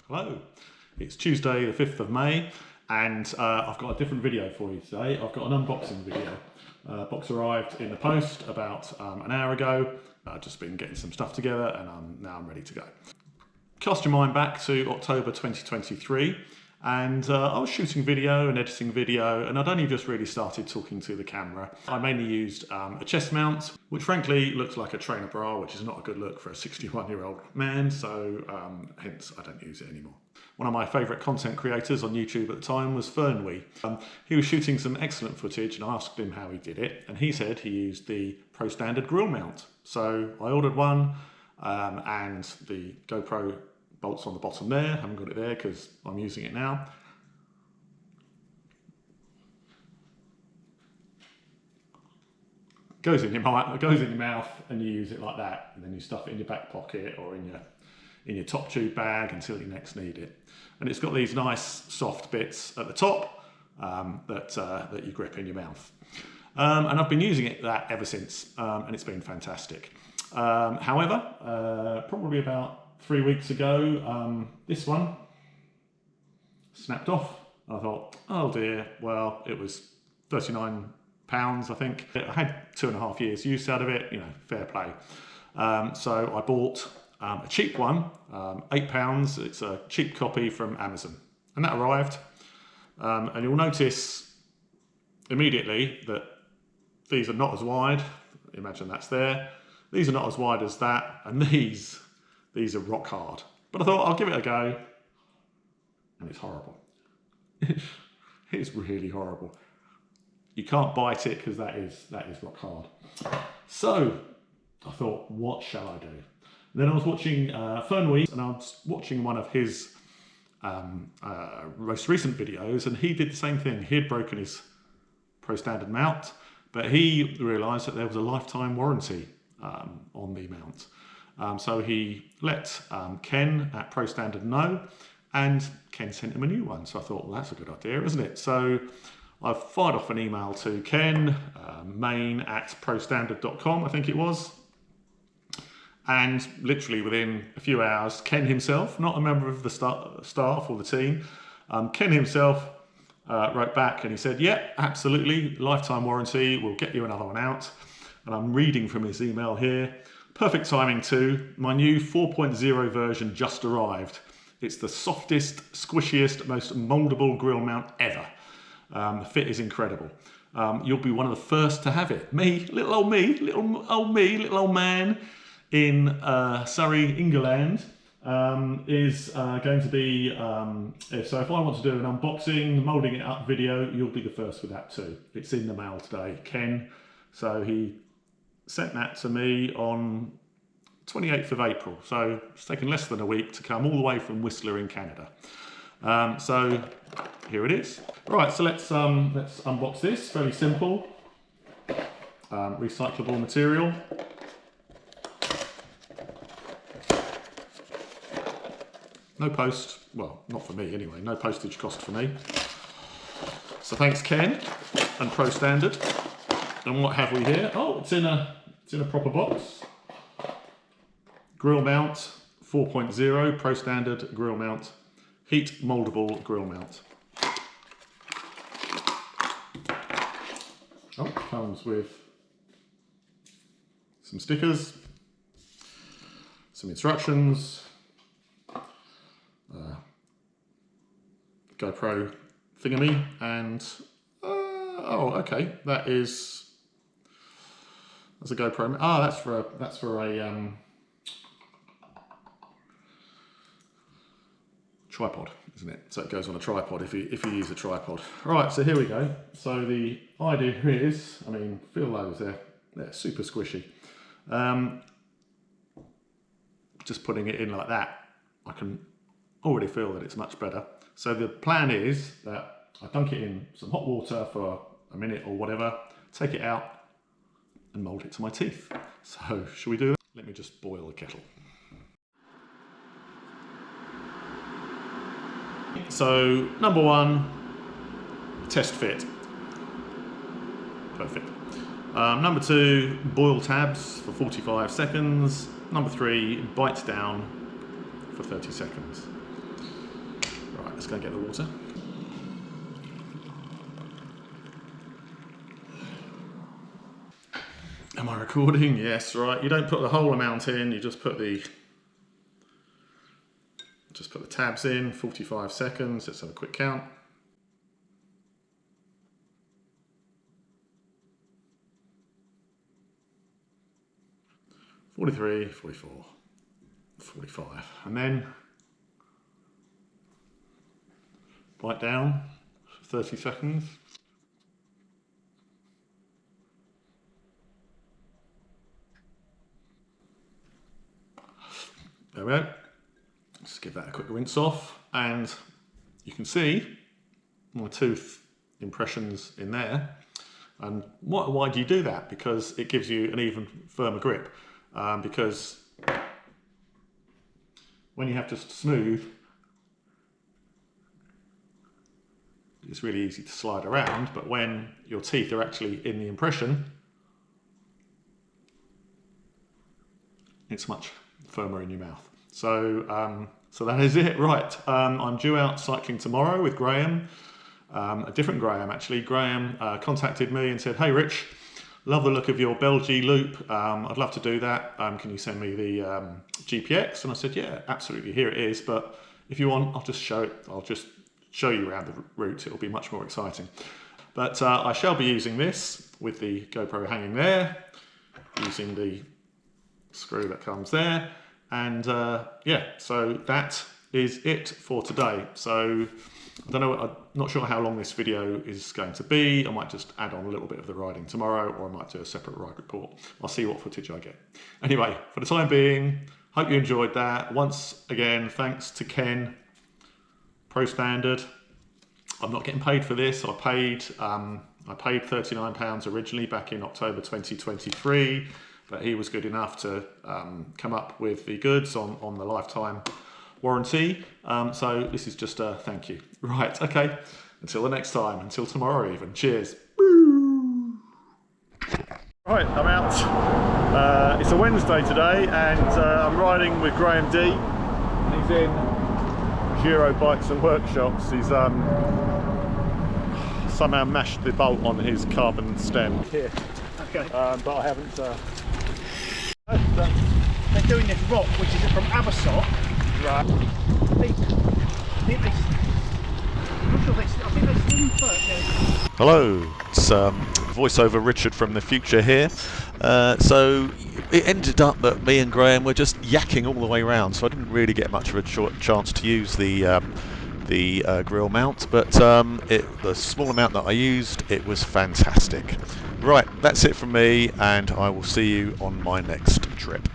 Hello, it's Tuesday the 5th of May and I've got a different video for you today. I've got an unboxing video. Box arrived in the post about an hour ago. I've just been getting some stuff together and now I'm ready to go. Cast your mind back to October 2023 and I was shooting video and editing video and I'd only just really started talking to the camera. I mainly used a chest mount, which frankly looks like a trainer bra, which is not a good look for a 61-year-old man, so hence I don't use it anymore. One of my favourite content creators on YouTube at the time was Fernwee. He was shooting some excellent footage and I asked him how he did it, and he said he used the Pro Standard grill mount. So I ordered one and the GoPro bolts on the bottom there. I haven't got it there because I'm using it now. Goes in your mouth and you use it like that, and then you stuff it in your back pocket or in your top tube bag until you next need it. And it's got these nice soft bits at the top that you grip in your mouth. And I've been using that ever since, and it's been fantastic. However, probably about 3 weeks ago, this one snapped off. I thought, oh dear, well, it was £39, I think. I had 2.5 years use out of it, you know, fair play. So I bought a cheap one, £8. It's a cheap copy from Amazon, and that arrived. And you'll notice immediately that these are not as wide. Imagine that's there. These are not as wide as that, and these are rock hard. But I thought I'll give it a go, and it's horrible. It's really horrible. You can't bite it because that is rock hard. So I thought, what shall I do? And then I was watching Fernwee, and I was watching one of his most recent videos, and he did the same thing. He had broken his Pro Standard mount, but he realised that there was a lifetime warranty on the mount. So he let Ken at Pro Standard know, and Ken sent him a new one. So I thought, well, that's a good idea, isn't it? So I've fired off an email to Ken, main@prostandard.com, I think it was. And literally within a few hours, Ken himself, not a member of the staff or the team, Ken himself wrote back and he said, yeah, absolutely, lifetime warranty, we'll get you another one out. And I'm reading from his email here. Perfect timing too. My new 4.0 version just arrived. It's the softest, squishiest, most moldable grill mount ever. The fit is incredible. You'll be one of the first to have it. Little old man in Surrey, England, is going to be, so if I want to do an unboxing, molding it up video, you'll be the first with that too. It's in the mail today, Ken. So he sent that to me on 28th of April. So it's taken less than a week to come all the way from Whistler in Canada. So here it is. Right, so let's unbox this. Fairly simple. Recyclable material. No post, well, not for me anyway, no postage cost for me. So thanks Ken and Pro Standard. And what have we here? Oh, it's in a proper box. Grill mount 4.0, Pro Standard grill mount, heat moldable grill mount. Oh, comes with some stickers, some instructions, GoPro thingamy, and oh, okay, that's a GoPro. Ah, that's for a tripod, isn't it? So it goes on a tripod if you use a tripod. Right, so here we go. So the idea is, I mean, feel those, they're super squishy. Just putting it in like that, I can already feel that it's much better. So the plan is that I dunk it in some hot water for a minute or whatever, take it out and mold it to my teeth. So shall we do that? Let me just boil the kettle. So number one, test fit. Perfect. Number 2, boil tabs for 45 seconds. Number 3, bites down for 30 seconds. Right, let's go and get the water. Am I recording? Yes, right. You don't put the whole amount in, you just put the tabs in, 45 seconds. Let's have a quick count. 43, 44, 45, and then bite down for 30 seconds. There we go. Just give that a quick rinse off, and you can see my tooth impressions in there. And why do you do that? Because it gives you an even firmer grip. Because when you have to smooth, it's really easy to slide around, but when your teeth are actually in the impression, it's much firmer in your mouth. So, so that is it. Right, I'm due out cycling tomorrow with Graham, a different Graham actually. Graham contacted me and said, "Hey Rich, love the look of your Belgie loop. I'd love to do that. Can you send me the GPX?" And I said, "Yeah, absolutely. Here it is. But if you want, I'll just show it. I'll just show you around the route. It'll be much more exciting." But I shall be using this with the GoPro hanging there, using the screw that comes there, and yeah. So that is it for today. So I don't know, I'm not sure how long this video is going to be. I might just add on a little bit of the riding tomorrow, or I might do a separate ride report. I'll see what footage I get. Anyway, for the time being, hope you enjoyed that. Once again, thanks to Ken, Pro Standard. I'm not getting paid for this. I paid £39 originally back in October 2023, but he was good enough to come up with the goods on the lifetime warranty. So this is just a thank you. Right, okay. Until the next time, until tomorrow even. Cheers. Right, I'm out. It's a Wednesday today, and I'm riding with Graham D. He's in Giro Bikes and Workshops. He's somehow mashed the bolt on his carbon stem here. Okay. But I haven't. They're doing this rock, which is from Abersock. Right. I think they swim first. Yeah. Hello, it's voiceover Richard from the future here. So it ended up that me and Graham were just yakking all the way around, so I didn't really get much of a chance to use the grill mount, but the small amount that I used, it was fantastic. Right, that's it from me, and I will see you on my next trip.